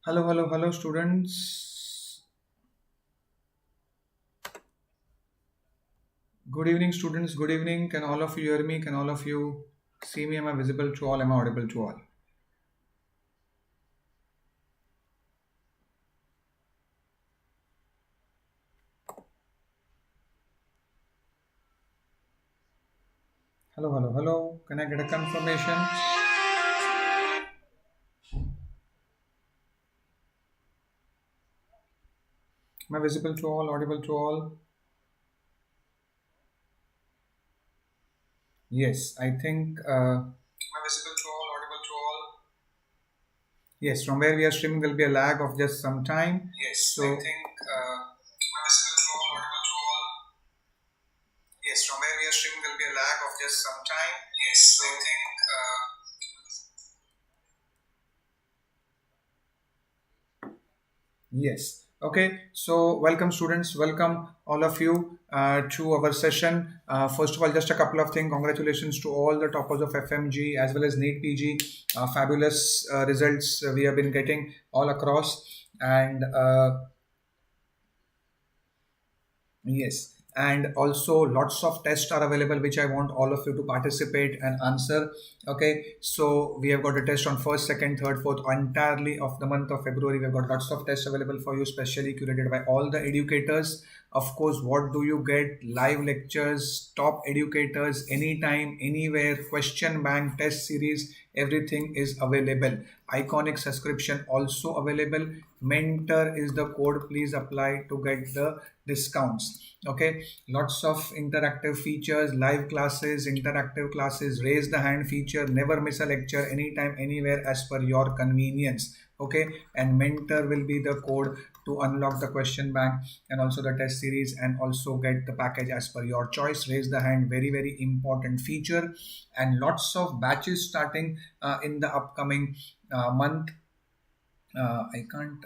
Hello, students. Good evening, students. Good evening. Can all of you hear me? Can all of you see me? Am I visible to all? Am I audible to all? Hello. Can I get a confirmation? Am I visible to all? Audible to all? Yes, I think. Am I visible to all? Audible to all? Yes, from where we are streaming, there'll be a lag of just some time. Yes, so I think. Am I visible to all? Audible to all? Yes, from where we are streaming, there'll be a lag of just some time. Yes, so I think. Yes. Okay. So, welcome, students. Welcome, all of you, to our session. First of all, just a couple of things. Congratulations to all the toppers of FMG as well as NEET PG. Fabulous results we have been getting all across. And yes, and also lots of tests are available which I want all of you to participate and answer. Okay, so we have got a test on first, second, third, fourth, entirely of the month of February. We have got lots of tests available for you, specially curated by all the educators. Of course, what do you get? Live lectures, top educators, anytime, anywhere, question bank, test series, everything is available. Iconic subscription also available. Mentor is the code. Please apply to get the discounts. Okay, lots of interactive features, live classes, interactive classes, raise the hand feature, never miss a lecture, anytime, anywhere, as per your convenience. Okay, and mentor will be the code to unlock the question bank and also the test series, and also get the package as per your choice. Raise the hand, very important feature. And lots of batches starting in the upcoming month. I can't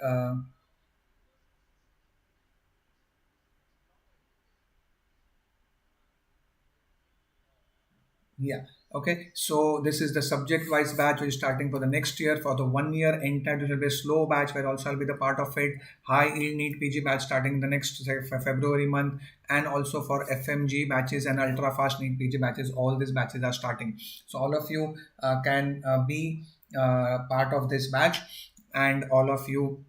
Yeah. Okay. So this is the subject wise batch which is starting for the next year. For the 1 year entire, it will be a slow batch where also I'll be the part of it. High yield NEET PG batch starting the next February month, and also for FMG batches and ultra fast NEET PG batches. All these batches are starting. So all of you can be part of this batch, and all of you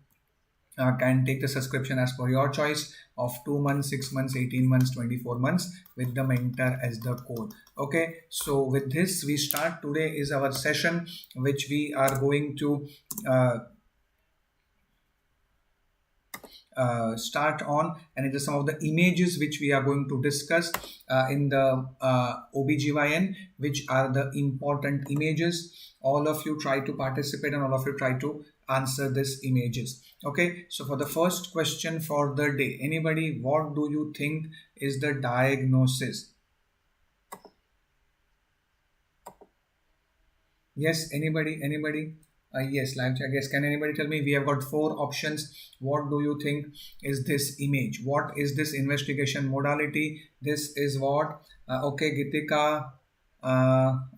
can take the subscription as per your choice of 2 months, 6 months, 18 months, 24 months with the mentor as the code. Okay, so with this we start. Today is our session which we are going to start on, and it is some of the images which we are going to discuss in the OBGYN, which are the important images. All of you try to participate and all of you try to answer these images. Okay, so for the first question for the day, anybody, what do you think is the diagnosis? Yes, anybody? Yes, live chat. Yes, can anybody tell me? We have got four options. What do you think is this image? What is this investigation modality? This is what? Okay, Gitika.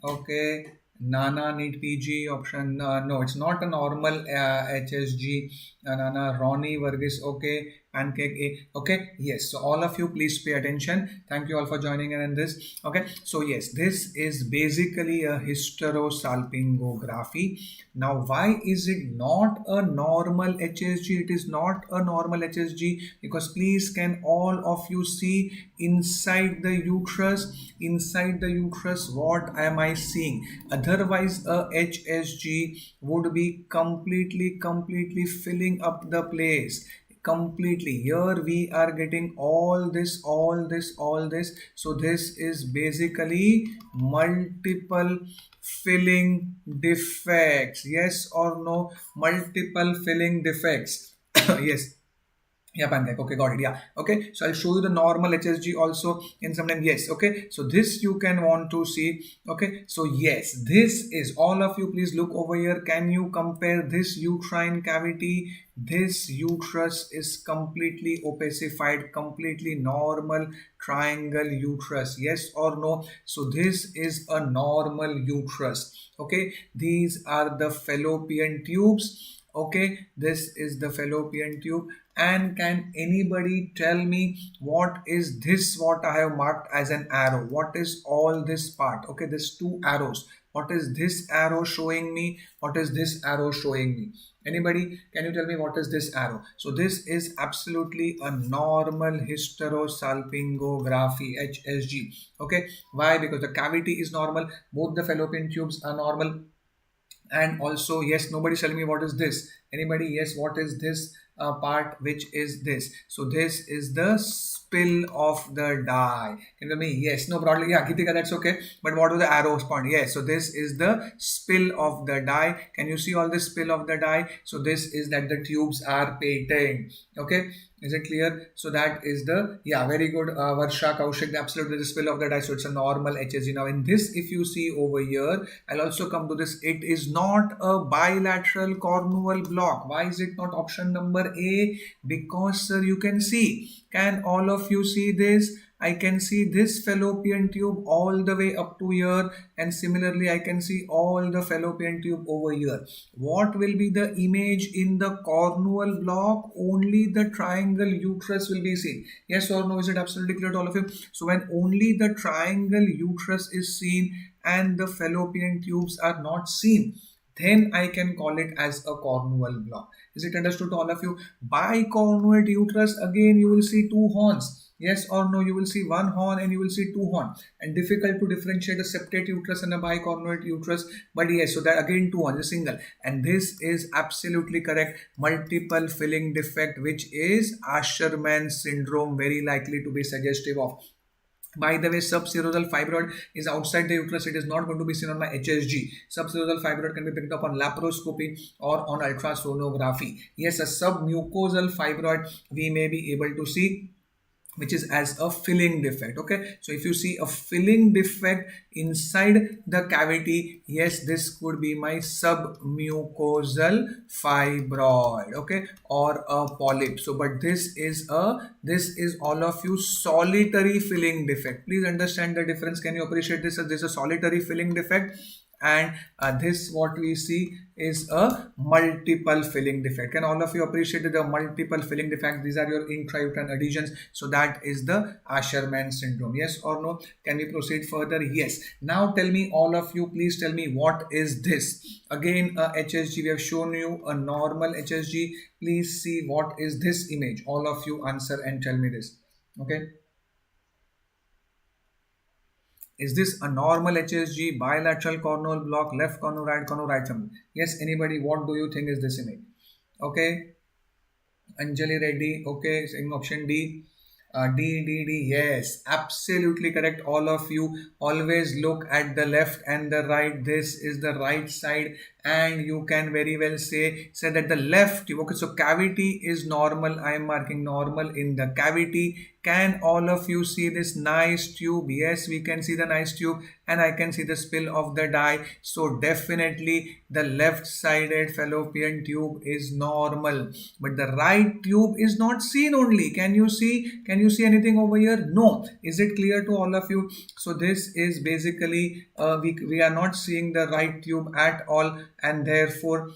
Okay, Nana need PG option. No, it's not a normal HSG. Nana, Ronnie, Varghese. Okay, Pancake A. Okay, yes. So all of you, please pay attention. Thank you all for joining in this. Okay, so yes, this is basically a hysterosalpingography. Now, why is it not a normal HSG? It is not a normal HSG because please, can all of you see inside the uterus? Inside the uterus, what am I seeing? Otherwise, a HSG would be completely filling up the place completely. Here we are getting all this. So this is basically multiple filling defects. Yes or no? Multiple filling defects. Yes. Yeah, pancake. Okay, got it. Yeah. Okay. So I'll show you the normal HSG also in some time. Yes. Okay. So this you can want to see. Okay. So yes, this is, all of you please look over here. Can you compare this uterine cavity? This uterus is completely opacified, completely normal triangle uterus. Yes or no? So this is a normal uterus. Okay. These are the fallopian tubes. Okay, this is the fallopian tube. And can anybody tell me what is this, what I have marked as an arrow? What is all this part? Okay, this two arrows. What is this arrow showing me? What is this arrow showing me? Anybody, can you tell me what is this arrow? So this is absolutely a normal hysterosalpingography, HSG. Okay, why? Because the cavity is normal, both the fallopian tubes are normal. And also, yes, nobody's telling me what is this. Anybody? Yes, what is this part? Which is this? So this is the spill of the dye. Can you tell me? Yes, no problem. Yeah, Gitika, that's okay. But what do the arrows point? Yes, so this is the spill of the dye. Can you see all this spill of the dye? So this is that the tubes are patent. Okay, is it clear? So that is the, yeah, very good, Varsha, Kaushik, absolutely the spill of the dye. So it's a normal HSG. Now in this, if you see over here, I'll also come to this. It is not a bilateral cornual block. Why is it not option number A? Because sir, you can see, can all of you see this? I can see this fallopian tube all the way up to here, and similarly I can see all the fallopian tube over here. What will be the image in the cornual block? Only the triangle uterus will be seen. Yes or no? Is it absolutely clear to all of you? So when only the triangle uterus is seen and the fallopian tubes are not seen, then I can call it as a cornual block. Is it understood to all of you? Bicornuate uterus, again you will see two horns. Yes or no? You will see one horn and you will see two horns. And difficult to differentiate a septate uterus and a bicornuate uterus. But yes, so that again two horns, a single. And this is absolutely correct. Multiple filling defect, which is Asherman syndrome, very likely to be suggestive of. By the way, subserosal fibroid is outside the uterus. It is not going to be seen on my HSG. Subserosal fibroid can be picked up on laparoscopy or on ultrasonography. Yes, a submucosal fibroid we may be able to see, which is as a filling defect. Okay, so if you see a filling defect inside the cavity, yes, this could be my submucosal fibroid, okay, or a polyp. So but this is all of you solitary filling defect. Please understand the difference. Can you appreciate this? This is a solitary filling defect, and this what we see is a multiple filling defect. Can all of you appreciate the multiple filling defect? These are your intrauterine adhesions. So that is the Asherman syndrome. Yes or no? Can we proceed further? Yes. Now tell me, all of you, please tell me, what is this? Again, HSG. We have shown you a normal HSG. Please see what is this image. All of you answer and tell me this. Okay. Is this a normal HSG, bilateral cornual block, left cornu, right cornu, right thumb? Yes, anybody, what do you think is this image? Okay, Anjali Reddy, okay, saying option D. D, yes, absolutely correct. All of you always look at the left and the right. This is the right side, and you can very well say that the left, okay, so cavity is normal. I am marking normal in the cavity. Can all of you see this nice tube? Yes, we can see the nice tube, and I can see the spill of the dye. So definitely the left-sided fallopian tube is normal, but the right tube is not seen only. Can you see? Can you see anything over here? No. Is it clear to all of you? So this is basically we are not seeing the right tube at all, and therefore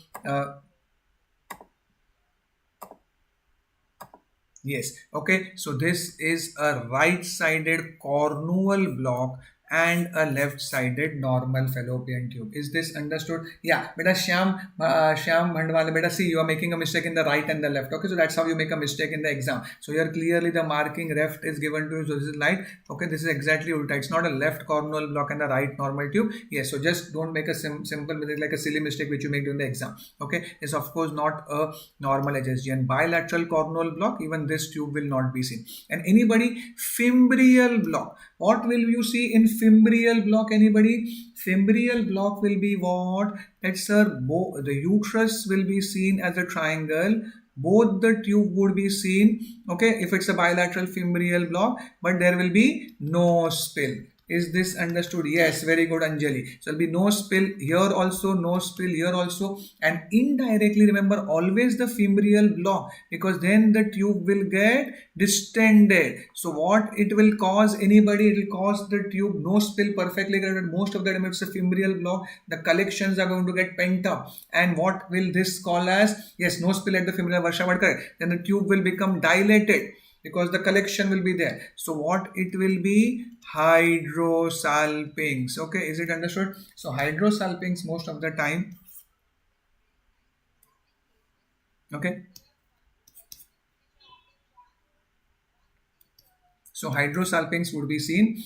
yes, okay, so this is a right-sided cornual block and a left-sided normal fallopian tube. Is this understood? Yeah, beta Shyam Bhandwale, beta, see, you are making a mistake in the right and the left. Okay, so that's how you make a mistake in the exam. So here clearly the marking left is given to you. So this is right. Okay, this is exactly ulta. It's not a left cornual block and a right normal tube. Yes, so just don't make a simple mistake, like a silly mistake which you make during the exam. Okay, it's of course not a normal HSG. And bilateral cornual block, even this tube will not be seen. And anybody, fimbrial block, what will you see in fimbrial block? Anybody? Fimbrial block will be what? That sir, the uterus will be seen as a triangle. Both the tube would be seen, okay, if it's a bilateral fimbrial block, but there will be no spill. Is this understood? Yes, very good, Anjali. So there'll be no spill here also, no spill here also, and indirectly remember always the femoral block, because then the tube will get distended. So what it will cause anybody, it will cause the tube, no spill, perfectly correct. Most of the time it's a femoral block, the collections are going to get pent up, and what will this call as? Yes, no spill at the femoral, Varsha, correct. Then the tube will become dilated because the collection will be there. So what it will be? Hydrosalpinx. Okay, is it understood? So hydrosalpinx most of the time. Okay, so hydrosalpinx would be seen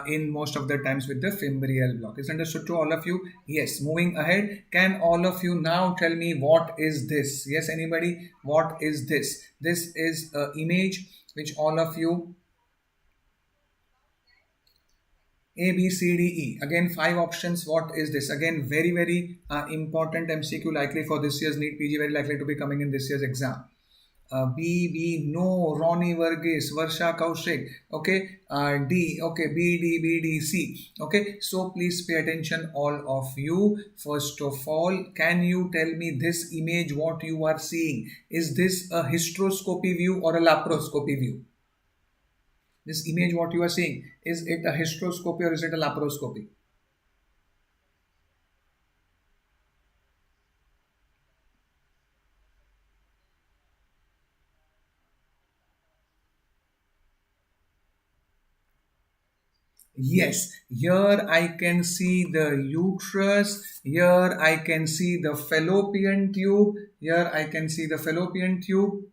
in most of the times with the femoral block. Is understood to all of you? Yes. Moving ahead, can all of you now tell me what is this? Yes, anybody? What is this? This is an image which all of you, A, B, C, D, E. Again, 5 options. What is this? Again, very, very important MCQ likely for this year's NEET PG, very likely to be coming in this year's exam. B, no, Ronnie Varghese, Varsha Kaushik, okay, D, okay, B, D, C, okay. So please pay attention, all of you. First of all, can you tell me this image, what you are seeing? Is this a hysteroscopy view or a laparoscopy view? This image, what you are seeing, is it a hysteroscopy or is it a laparoscopy? Yes, here I can see the uterus, here I can see the fallopian tube, here I can see the fallopian tube.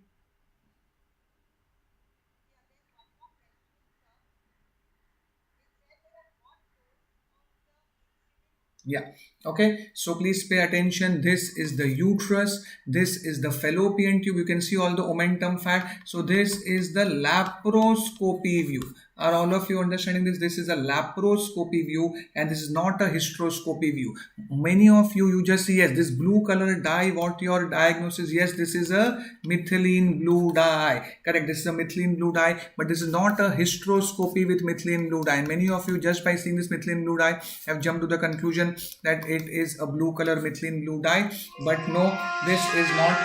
Yeah, okay. So please pay attention. This is the uterus. This is the fallopian tube. You can see all the omentum fat. So this is the laparoscopy view. Are all of you understanding this? This is a laparoscopy view and this is not a hysteroscopy view. Many of you, you just see, yes, this blue color dye, what your diagnosis? Yes, this is a methylene blue dye. Correct. This is a methylene blue dye, but this is not a hysteroscopy with methylene blue dye. And many of you, just by seeing this methylene blue dye, have jumped to the conclusion that it is a blue color methylene blue dye. But no, this is not.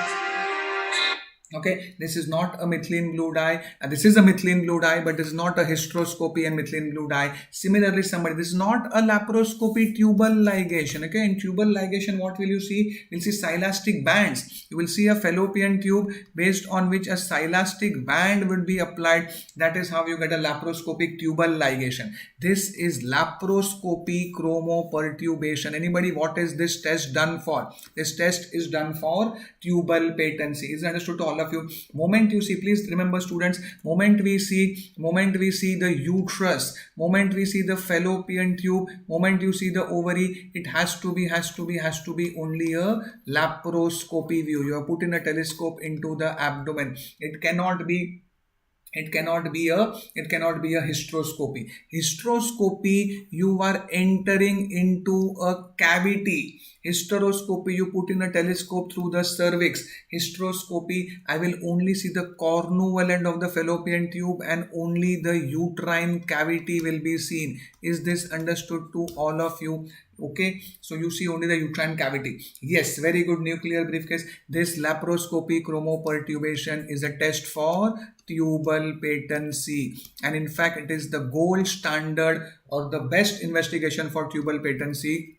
Okay, this is not a methylene blue dye. This is a methylene blue dye, but this is not a hysteroscopy and methylene blue dye. Similarly, somebody, this is not a laparoscopy tubal ligation. Okay, in tubal ligation, what will you see? You'll see silastic bands. You will see a fallopian tube based on which a silastic band would be applied. That is how you get a laparoscopic tubal ligation. This is laparoscopy chromopertubation. Anybody, what is this test done for? This test is done for tubal patency. Is understood to all of you? Moment you see, please remember students, moment we see the uterus, moment we see the fallopian tube, moment you see the ovary, it has to be only a laparoscopy view. You are putting a telescope into the abdomen. It cannot be a hysteroscopy. Hysteroscopy, you are entering into a cavity. Hysteroscopy, you put in a telescope through the cervix. Hysteroscopy, I will only see the cornuvolent of the fallopian tube and only the uterine cavity will be seen. Is this understood to all of you? Okay, so you see only the uterine cavity. Yes, very good, nuclear briefcase. This laparoscopy chromopertubation is a test for tubal patency, and in fact it is the gold standard or the best investigation for tubal patency.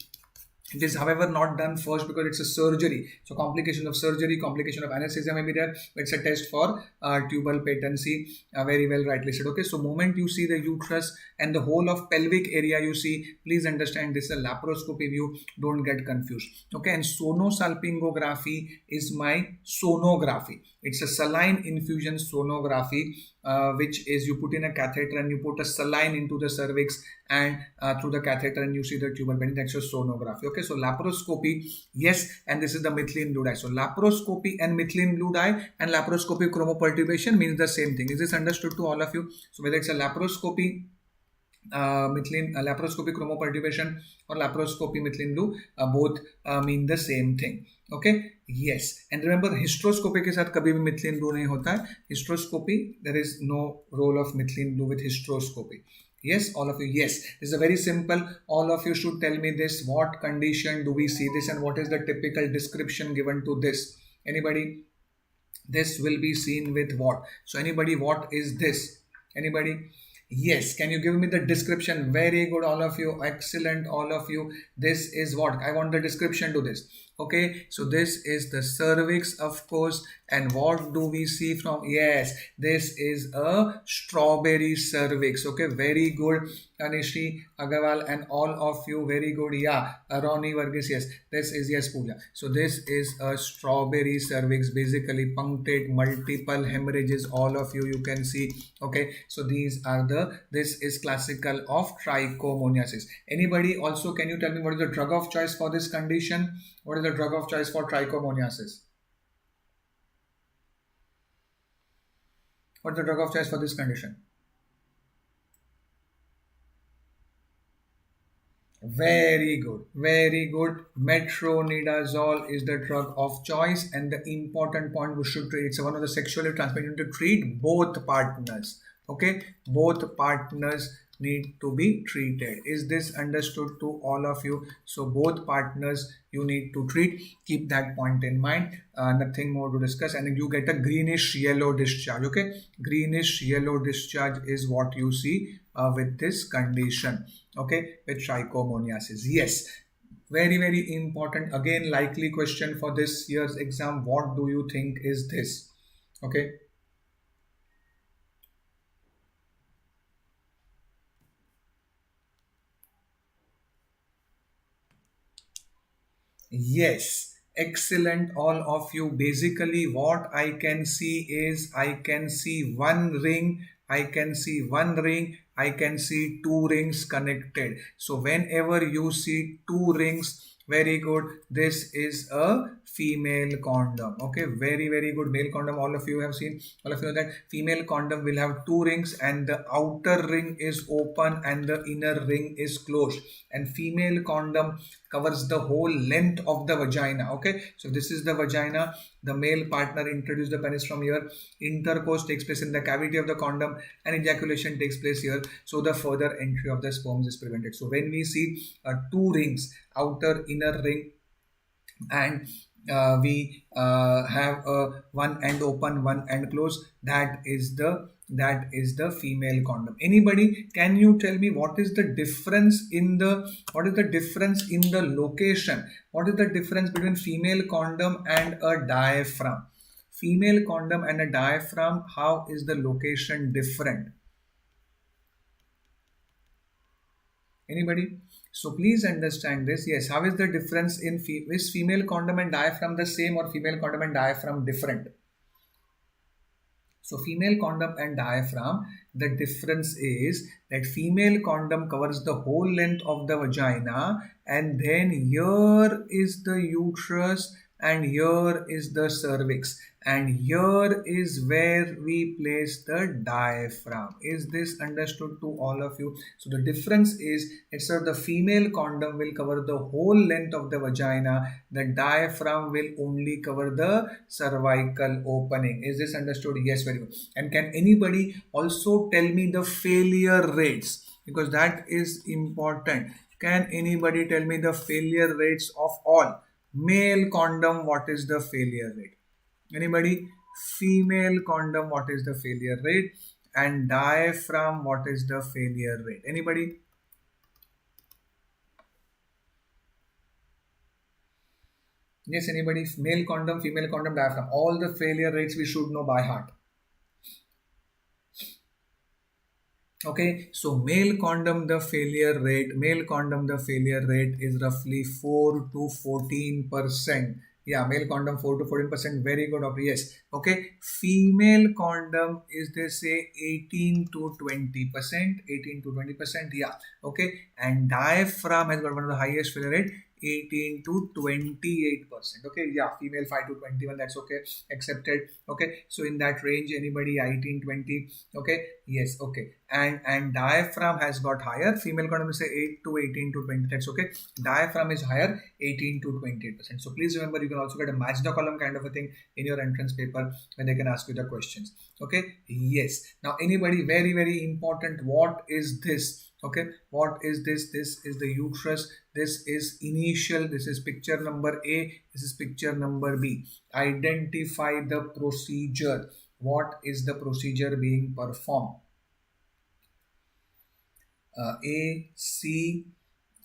It is, however, not done first because it's a surgery. So complication of surgery, complication of anesthesia may be there. It's a test for tubal patency. Very well rightly said. Okay, so moment you see the uterus and the whole of pelvic area you see, please understand this is a laparoscopy view. Don't get confused. Okay, and sonosalpingography is my sonography. It's a saline infusion sonography, which is you put in a catheter and you put a saline into the cervix and through the catheter and you see the tubal patency. That's your sonography. Okay, so laparoscopy, yes, and this is the methylene blue dye. So laparoscopy and methylene blue dye and laparoscopy chromopertubation means the same thing. Is this understood to all of you? So whether it's a laparoscopy laparoscopy chromopertubation or laparoscopy methylene blue, both mean the same thing. Okay, yes, and remember hysteroscopy के साथ कभी भी methylene blue नहीं होता है. Hysteroscopy, there is no role of methylene blue with hysteroscopy. Yes, all of you. Yes, this is a very simple. All of you should tell me this. What condition do we see this, and what is the typical description given to this? Anybody? This will be seen with what? So anybody, what is this? Anybody? Yes, can you give me the description? Very good, all of you. Excellent, all of you. This is what? I want the description to this. Okay, so this is the cervix, of course. And what do we see from? Yes, this is a strawberry cervix. Okay, very good. Anishi Agarwal and all of you, very good. Yeah, Ronnie Varghese, yes, this is, yes, Pooja. So this is a strawberry cervix, basically punctate, multiple hemorrhages, all of you can see. Okay, so these are the, this is classical of trichomoniasis. Anybody also, can you tell me what is the drug of choice for this condition? What is the drug of choice for trichomoniasis? What's the drug of choice for this condition? Very good, very good. Metronidazole is the drug of choice, and the important point we should treat. It's one of the sexually transmitted to treat both partners. Okay, both partners need to be treated. Is this understood to all of you? So both partners you need to treat. Keep that point in mind. Nothing more to discuss, and you get a greenish yellow discharge. Okay, greenish yellow discharge is what you see with this condition. Okay, with trichomoniasis. Yes, very important. Again, likely question for this year's exam. What do you think is this? Okay. Yes, excellent, all of you. Basically, what I can see is, I can see one ring, I can see one ring, I can see two rings connected. So whenever you see two rings, very good, this is a female condom. Okay, very good. Male condom, all of you have seen, all of you know that female condom will have two rings, and the outer ring is open and the inner ring is closed. And female condom covers the whole length of the vagina. Okay, so this is the vagina. The male partner introduces the penis from here. Intercourse takes place in the cavity of the condom, and ejaculation takes place here. So the further entry of the sperms is prevented. So when we see two rings, outer inner ring, and we have one end open, one end closed, that is the female condom. Anybody, can you tell me what is the difference in the, what is the difference in the location? What is the difference between female condom and a diaphragm? Female condom and a diaphragm, how is the location different? Anybody? So please understand this. Yes, how is the difference in is female condom and diaphragm the same, or female condom and diaphragm different? So female condom and diaphragm, the difference is that female condom covers the whole length of the vagina, and then here is the uterus, and here is the cervix, and here is where we place the diaphragm. Is this understood to all of you? So the difference is, instead of the female condom will cover the whole length of the vagina, the diaphragm will only cover the cervical opening. Is this understood? Yes, very good. And can anybody also tell me the failure rates? Because that is important. Can anybody tell me the failure rates of all? Male condom, what is the failure rate? Anybody? Female condom, what is the failure rate? And diaphragm, what is the failure rate? Anybody? Yes, anybody? Male condom, female condom, diaphragm. All the failure rates we should know by heart. Okay, so male condom, the failure rate is roughly 4 to 14%. Yeah, male condom 4 to 14%. Very good. Yes. Okay. Female condom is, they say, 18 to 20%. 18 to 20%. Yeah. Okay. And diaphragm has got one of the highest failure rate. 18 to 28%. Okay, yeah, female 5 to 21, that's okay, accepted. Okay, so in that range, anybody 18, 20. Okay, yes, okay. And diaphragm has got higher. Female condom is say 8 to 18 to 20, that's okay. Diaphragm is higher, 18 to 28%. So please remember, you can also get a match the column kind of a thing in your entrance paper when they can ask you the questions. Okay, yes. Now anybody, very very important, what is this? Okay, what is this? This is the uterus. This is initial. This is picture number A. This is picture number B. Identify the procedure. What is the procedure being performed? A, C,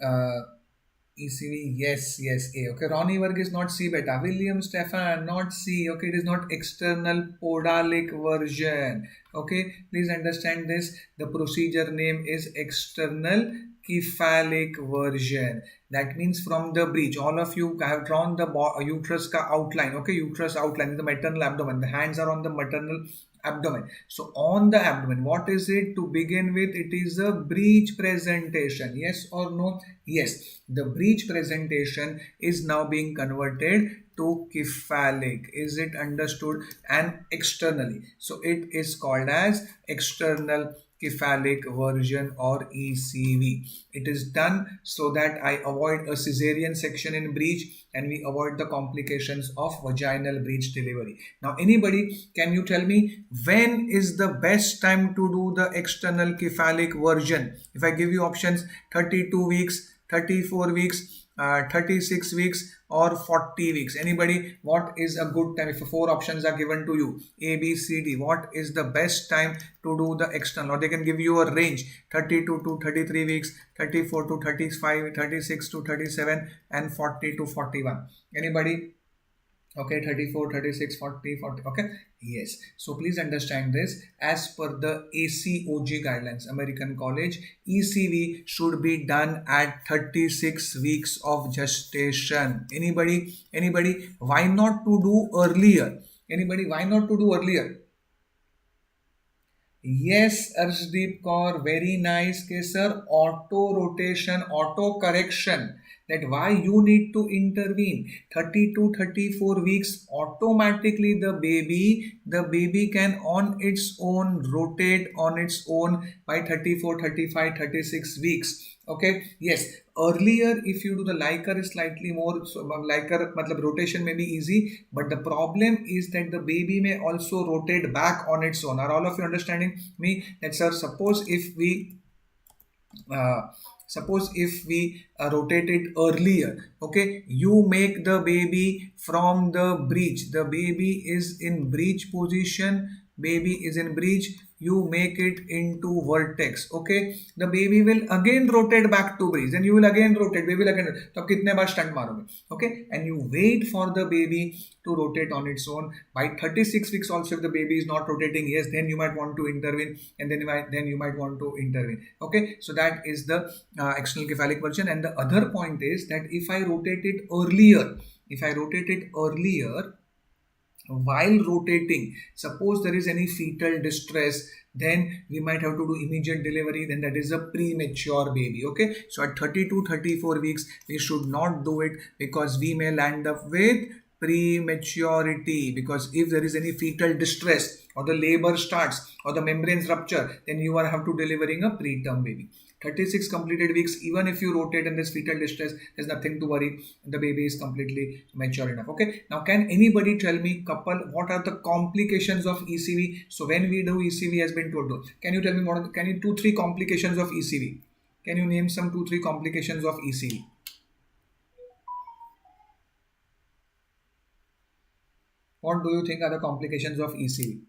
ECV, yes, yes, A. Okay, Ronnie Verg is not C, beta. William Stefan, not C. Okay, it is not external podalic version. Okay, please understand this. The procedure name is external cephalic version. That means from the breech. All of you have drawn the uterus ka outline. Okay, uterus outline is the maternal abdomen. The hands are on the maternal abdomen. So on the abdomen, what is it to begin with? It is a breech presentation. Yes or no? Yes. The breech presentation is now being converted to cephalic. Is it understood? And externally. So it is called as external cephalic version or ECV. It is done so that I avoid a cesarean section in breech and we avoid the complications of vaginal breech delivery. Now anybody, can you tell me when is the best time to do the external cephalic version? If I give you options, 32 weeks, 34 weeks, 36 weeks or 40 weeks. Anybody, what is a good time? If 4 options are given to you, A, B, C, D, what is the best time to do the external? Or they can give you a range, 32 to 33 weeks, 34 to 35, 36 to 37 and 40 to 41. Anybody? Okay, 34, 36, 40, 40. Okay, yes. So please understand this. As per the ACOG guidelines, American College, ECV should be done at 36 weeks of gestation. Anybody? Anybody? Why not to do earlier? Anybody? Why not to do earlier? Yes, Arshdeep Kaur, very nice. Okay, sir. Auto rotation, auto correction. That why you need to intervene. 30 to 34 weeks, automatically the baby can on its own rotate on its own by 34, 35, 36 weeks. Okay, yes. Earlier, if you do the liker is slightly more, so liker matlab rotation may be easy, but the problem is that the baby may also rotate back on its own. Are all of you understanding me? That sir, suppose if we rotate it earlier, okay, you make the baby from the breech. The baby is in breech position. Baby is in breech. You make it into vertex. Okay, the baby will again rotate back to breech. Then you will again rotate. Baby will again. तो कितने बार stunt मारोगे? Okay, and you wait for the baby to rotate on its own. By 36 weeks also, if the baby is not rotating, yes, then you might want to intervene, and then you might want to intervene. Okay, so that is the external cephalic version. And the other point is that if I rotate it earlier, while rotating, suppose there is any fetal distress, then we might have to do immediate delivery, then that is a premature baby. Okay, so at 30 to 34 weeks we should not do it, because we may land up with prematurity, because if there is any fetal distress or the labor starts or the membranes rupture, then you are have to delivering a preterm baby. 36 completed weeks, even if you rotate and there's fetal distress, there's nothing to worry. The baby is completely mature enough. Okay. Now, can anybody tell me, couple, what are the complications of ECV? So when we do ECV has been told to. Can you tell me what? Can you 2-3 complications of ECV? Can you name some 2-3 complications of ECV? What do you think are the complications of ECV?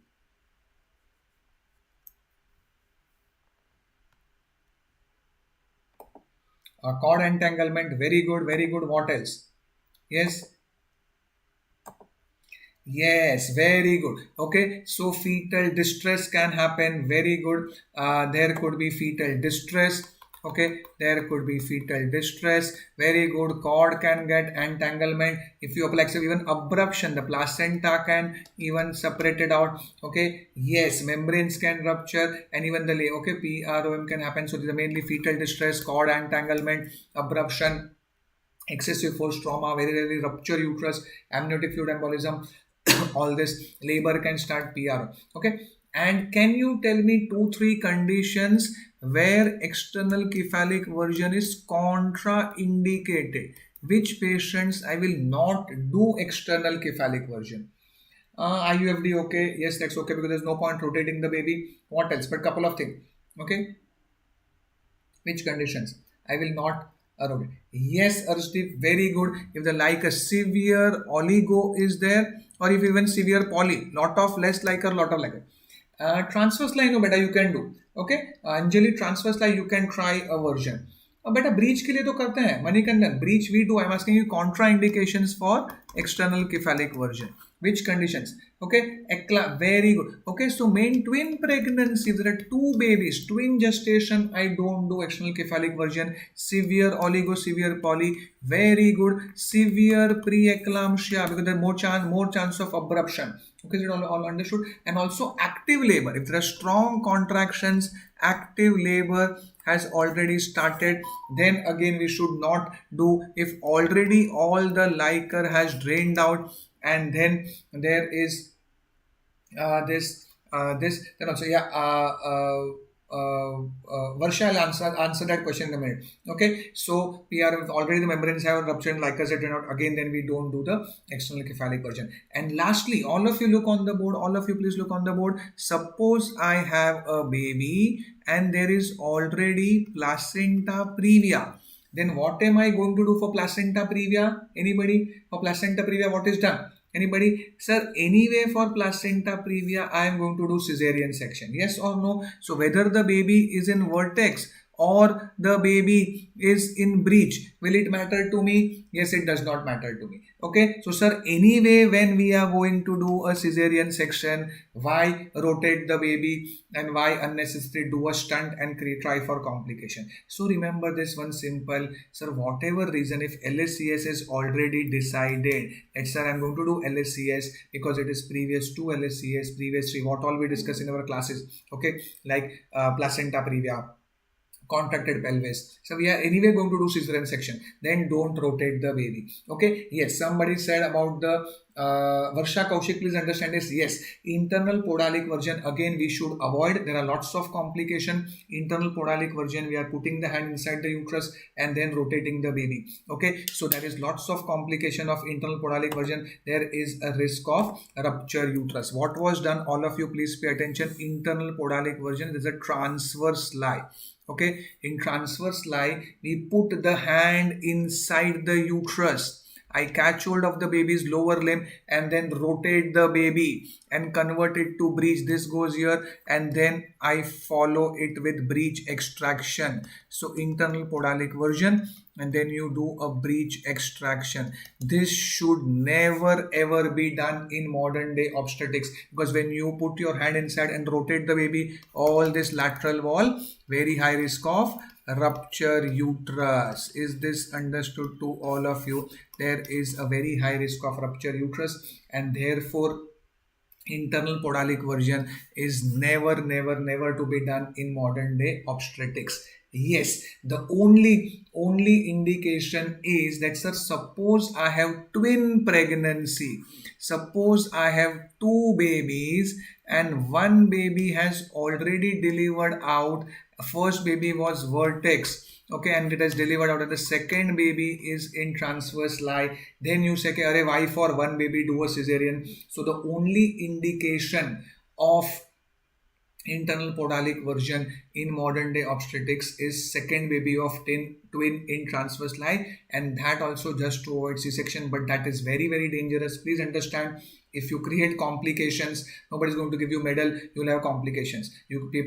Cord entanglement, very good, very good. What else? Yes. Yes, very good. Okay, so fetal distress can happen. Very good. There could be fetal distress. Okay, there could be fetal distress. Very good. Cord can get entanglement. If you apply, so even abruption, the placenta can even separate it out. Okay, yes, membranes can rupture, and even the PROM can happen. So these are mainly fetal distress, cord entanglement, abruption, excessive force trauma, very rarely rupture uterus, amniotic fluid embolism, all this, labor can start PR. Okay. And can you tell me 2-3 conditions where external cephalic version is contraindicated? Which patients I will not do external cephalic version? IUFD, okay. Yes, that's okay because there's no point rotating the baby. What else? But couple of things. Okay. Which conditions? I will not rotate. Yes, Arshdeep, very good. If the like a severe oligo is there, or if even severe poly, lot of less liker, lot of liker. Transverse line, no, beta, you can do. Okay. Anjali, transverse line, you can try a version. बेटा breech के लिए तो करते हैं Manikandan breech we do I am asking you contraindications for external cephalic version. Which conditions? Okay, very good. Okay, so main twin pregnancy, there are 2 babies, twin gestation, I don't do external cephalic version. Severe oligo, severe poly, very good. Severe preeclampsia because there are more chance of abruption. Okay, so all understood. And also active labor, if there are strong contractions, active labor has already started, then again we should not do. If already all the liquor has drained out and then there is this then also Varsha, I'll answer that question in a minute. Okay, so PR, if already the membranes have ruptured like us drained out, again then we don't do the external cephalic version. And lastly, all of you look on the board, all of you please look on the board. Suppose I have a baby and there is already placenta previa. Then what am I going to do for placenta previa? Anybody? For placenta previa, what is done? Anybody? Sir, anyway for placenta previa, I am going to do cesarean section. Yes or no? So whether the baby is in vertex or the baby is in breech, will it matter to me? Yes, it does not matter to me. Okay, so sir, anyway when we are going to do a cesarean section, why rotate the baby and why unnecessarily do a stunt and try for complication? So remember this one simple, sir, whatever reason, if LSCS is already decided that sir I'm going to do LSCS because it is previous to LSCS, previous 3, what all we discuss in our classes, okay, like placenta previa, contracted pelvis. So we are anyway going to do cesarean section. Then don't rotate the baby. Okay. Yes. Somebody said about the Varsha Kaushik. Please understand this. Yes. Internal podalic version. Again, we should avoid. There are lots of complication. Internal podalic version. We are putting the hand inside the uterus and then rotating the baby. Okay. So there is lots of complication of internal podalic version. There is a risk of rupture uterus. What was done? All of you please pay attention. Internal podalic version is a transverse lie. Okay, in transverse lie, we put the hand inside the uterus. I catch hold of the baby's lower limb and then rotate the baby and convert it to breech. This goes here and then I follow it with breech extraction. So internal podalic version and then you do a breech extraction. This should never ever be done in modern day obstetrics because when you put your hand inside and rotate the baby, all this lateral wall, very high risk of rupture uterus. Is this understood to all of you? There is a very high risk of rupture uterus and therefore internal podalic version is never to be done in modern day obstetrics. Yes, the only indication is that sir, suppose I have twin pregnancy, suppose I have 2 babies and one baby has already delivered out, first baby was vertex, okay, and it has delivered out and the second baby is in transverse lie, then you say, okay, why for one baby do a cesarean? So the only indication of internal podalic version in modern day obstetrics is second baby of twin in transverse lie, and that also just to avoid C-section, but that is very dangerous. Please understand, if you create complications, nobody is going to give you medal, you will have complications.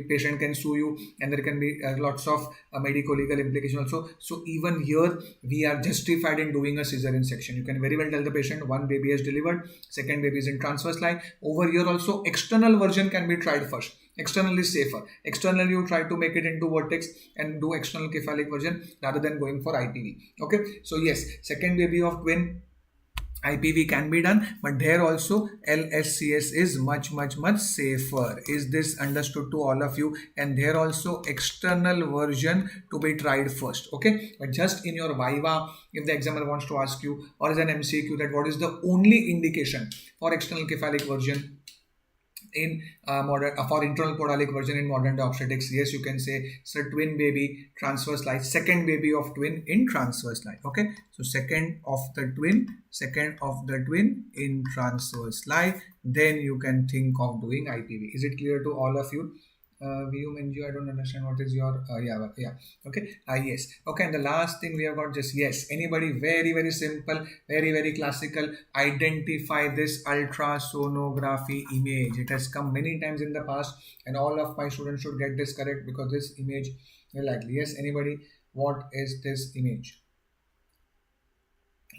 Patient can sue you and there can be lots of medical legal implications also. So even here we are justified in doing a cesarean section. You can very well tell the patient one baby has delivered, second baby is in transverse line. Over here also external version can be tried first. External is safer. External you try to make it into vertex and do external cephalic version rather than going for IPV. Okay, so yes, second baby of twin IPV can be done, but there also LSCS is much safer. Is this understood to all of you? And there also external version to be tried first. Okay, but just in your Viva, if the examiner wants to ask you, or is an MCQ, that what is the only indication for external cephalic version in modern for internal podalic version in modern day obstetrics? Yes, you can say, sir, twin baby transverse lie, second baby of twin in transverse lie. Okay, so second of the twin in transverse lie, then you can think of doing IPV. Is it clear to all of you? I don't understand what is your yeah. Okay, yes. Okay, and the last thing we have got, just yes, anybody, very simple, very classical, identify this ultrasonography image. It has come many times in the past, and all of my students should get this correct, because this image will likely, yes, anybody, what is this image?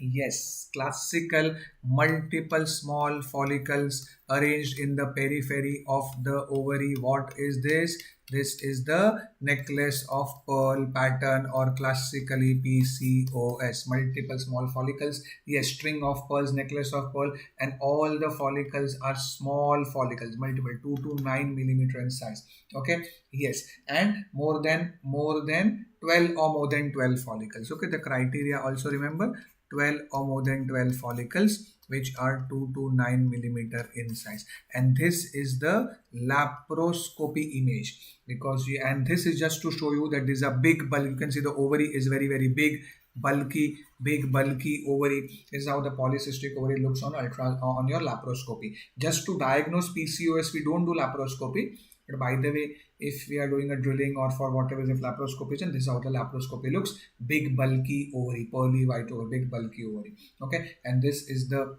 Yes, classical multiple small follicles arranged in the periphery of the ovary. What is this? This is the necklace of pearl pattern, or classically PCOS. Multiple small follicles. Yes, string of pearls, necklace of pearl, and all the follicles are small follicles, multiple 2 to 9 millimeter in size. Okay, yes, and more than 12 or more than 12 follicles. Okay, the criteria also remember, 12 or more than 12 follicles which are 2 to 9 millimeter in size. And this is the laparoscopy image, because and this is just to show you that this is a big bulk. You can see the ovary is very big, bulky ovary. This is how the polycystic ovary looks on your laparoscopy. Just to diagnose PCOS, we don't do laparoscopy. But by the way, if we are doing a drilling or for whatever, if laparoscopy is, and this is how the laparoscopy looks: big bulky ovary, pearly white ovary, big bulky ovary. Okay, and this is the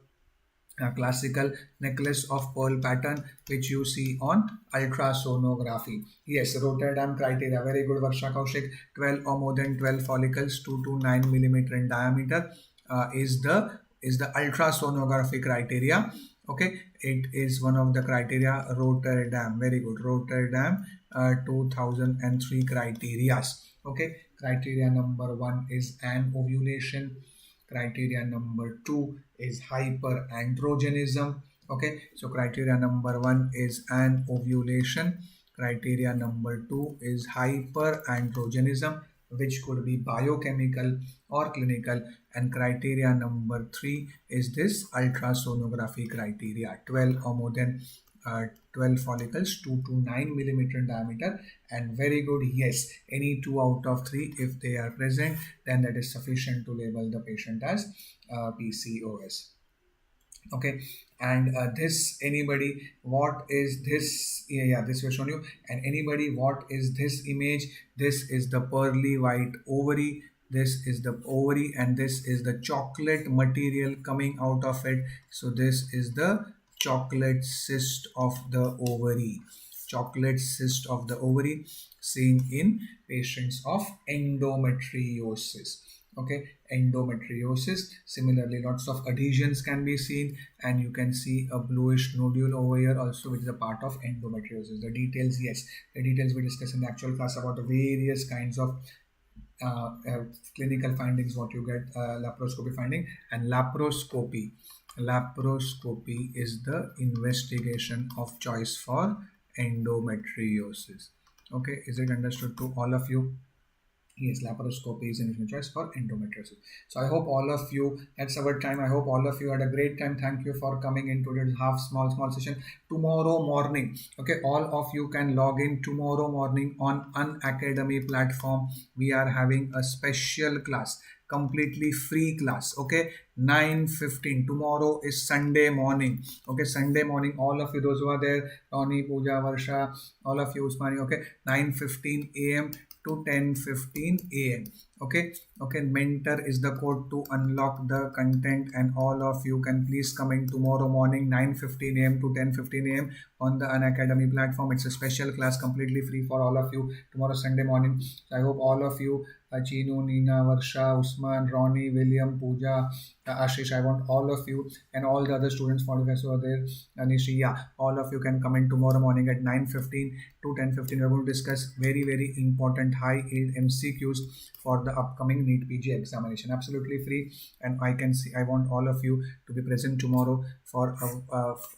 classical necklace of pearl pattern which you see on ultrasonography. Yes, Rotterdam criteria, very good, Varsha Kaushik. 12 or more than 12 follicles, 2 to 9 millimeter in diameter, is the ultrasonography criteria. Okay, it is one of the criteria. Rotterdam, very good, Rotterdam 2003 criterias. Okay, criteria number 1 is an ovulation. Criteria number 2 is hyperandrogenism. Okay, so criteria number 1 is an ovulation. Criteria number 2 is hyperandrogenism, which could be biochemical or clinical. And criteria number 3 is this ultrasonography criteria: 12 or more than 12 follicles, 2 to 9 millimeter in diameter. And very good, yes, any 2 out of 3 if they are present, then that is sufficient to label the patient as PCOS. Okay, and this, anybody, what is this? Yeah, this will show you. And anybody, what is this image? This is the pearly white ovary. This is the ovary, and this is the chocolate material coming out of it. So this is the chocolate cyst of the ovary. Chocolate cyst of the ovary seen in patients of endometriosis. Okay, endometriosis. Similarly, lots of adhesions can be seen, and you can see a bluish nodule over here also, which is a part of endometriosis. The details, yes, the details we discuss in the actual class about the various kinds of clinical findings, what you get, laparoscopy finding. And laparoscopy is the investigation of choice for endometriosis. Okay, is it understood to all of you? Yes, laparoscopy is an choice for endometriosis. So I hope all of you, that's our time. I hope all of you had a great time. Thank you for coming into this small session. Tomorrow morning, okay, all of you can log in tomorrow morning on Unacademy platform. We are having a special class, completely free class. Okay, 9:15. Tomorrow is Sunday morning. Okay, Sunday morning, all of you, those who are there, Tony, Pooja, Varsha, all of you, Usmani. Okay, 9:15 a.m. to 10:15 a.m. Okay, mentor is the code to unlock the content, and all of you can please come in tomorrow morning 9:15 a.m. to 10:15 a.m. on the Unacademy platform. It's a special class, completely free for all of you tomorrow, Sunday morning. I hope all of you, Chinu, Nina, Varsha, Usman, Ronnie, William, Pooja, Ashish, I want all of you and all the other students, 45 who are there, Anishi, yeah, all of you can come in tomorrow morning at 9:15 to 10:15. We're going to discuss very important high yield MCQs for the upcoming NEET PG examination. Absolutely free, and I want all of you to be present tomorrow for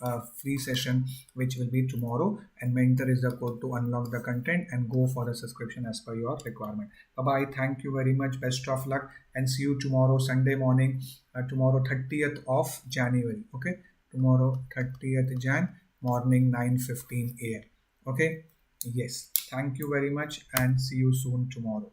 a free session, which will be tomorrow. And mentor is the code to unlock the content and go for the subscription as per your requirement. Bye bye. Thank you very much. Best of luck, and see you tomorrow, Sunday morning. Tomorrow, 30th of January. Okay, tomorrow 30th Jan morning 9:15 a.m. Okay. Yes. Thank you very much, and see you soon tomorrow.